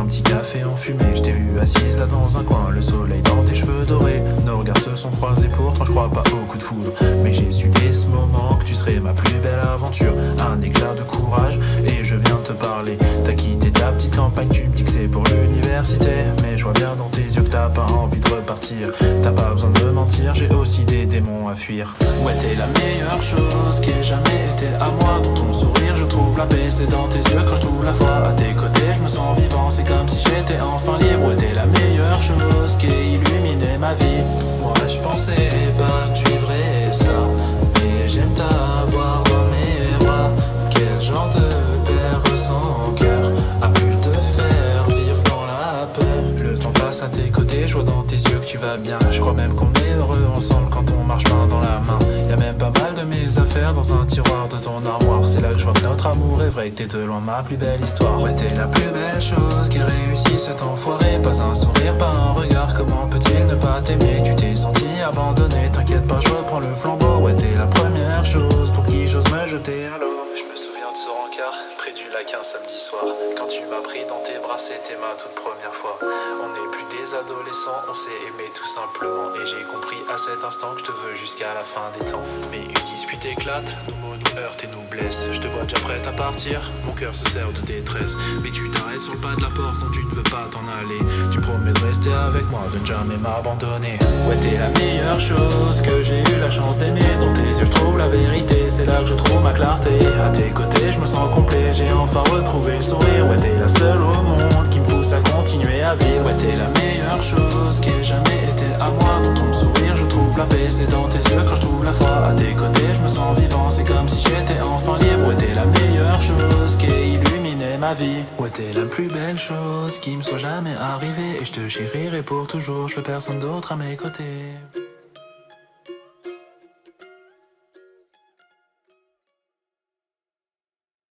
petit café enfumé. Je t'ai vu assise là dans un coin, le soleil dans tes cheveux dorés. Nos regards se sont croisés, pourtant je crois pas au coup de foudre. Mais j'ai su dès ce moment que tu serais ma plus belle aventure. Un éclat de courage et je viens te parler. T'as quitté ta petite campagne, tu me dis que c'est pour l'université. Mais je vois bien dans tes yeux que t'as pas envie de repartir. T'as pas besoin de mentir, j'ai aussi des démons à fuir. Ouais, t'es la meilleure chose qui ait jamais été à moi. Dans ton sourire je trouve la paix, c'est dans tes yeux quand je trouve la foi. À tes côtés je me sens vivant, c'est comme si j'étais enfin libre. Ouais, t'es la meilleure chose qui ait illuminé ma vie. Moi je pensais pas que tu vivrais ça, mais j'aime t'avoir dans mes bras. Quel genre de père sans cœur a pu te faire vivre dans la peur? Le temps passe à tes côtés, je vois dans tes yeux que tu vas bien. Je crois même qu'on est heureux ensemble quand on marche main dans la main. Y'a même pas mal de mes affaires dans un tiroir de ton armoire. C'est là que je vois que notre amour est vrai, que t'es de loin ma plus belle histoire. Ouais, t'es la plus belle chose qui réussit cet enfoiré. Pas un sourire, pas un regard, comment peut-il ne pas t'aimer? Tu t'es senti abandonné, t'inquiète pas, je reprends le flambeau. Ouais, t'es la première chose pour qui j'ose me jeter à l'eau. Je me souviens de ce rencard près du lac un samedi soir. Quand tu m'as pris dans tes bras, c'était ma toute première fois. On n'est plus des adolescents, on s'est aimé tout simplement. Et j'ai compris à cet instant que je te veux jusqu'à la fin des temps. Mais une dispute éclate, nos mots nous heurtent et nous blessent. Je te vois déjà prête à partir, mon cœur se serre de détresse. Mais tu t'arrêtes sur le pas de la porte, non tu ne veux pas t'en aller. Tu promets de rester avec moi, de ne jamais m'abandonner. Ouais, t'es la meilleure chose que j'ai eu la chance d'aimer. Dans tes yeux je trouve la vérité, c'est là que je trouve ma clarté. À tes côtés je me sens complet, j'ai enfin retrouvé le sourire. Ouais, t'es la seule au monde qui me pousse à continuer à vivre. Ouais, t'es la meilleure chose qui ait jamais été à moi. Dans ton sourire je trouve la paix, c'est dans tes yeux quand je trouve la foi. À tes côtés je me sens vivant, c'est comme si j'étais enfin libre. Ouais, t'es la meilleure chose qui ait illuminé ma vie. Ouais, t'es la plus belle chose qui me soit jamais arrivée. Et je te chérirai pour toujours, je veux personne d'autre à mes côtés.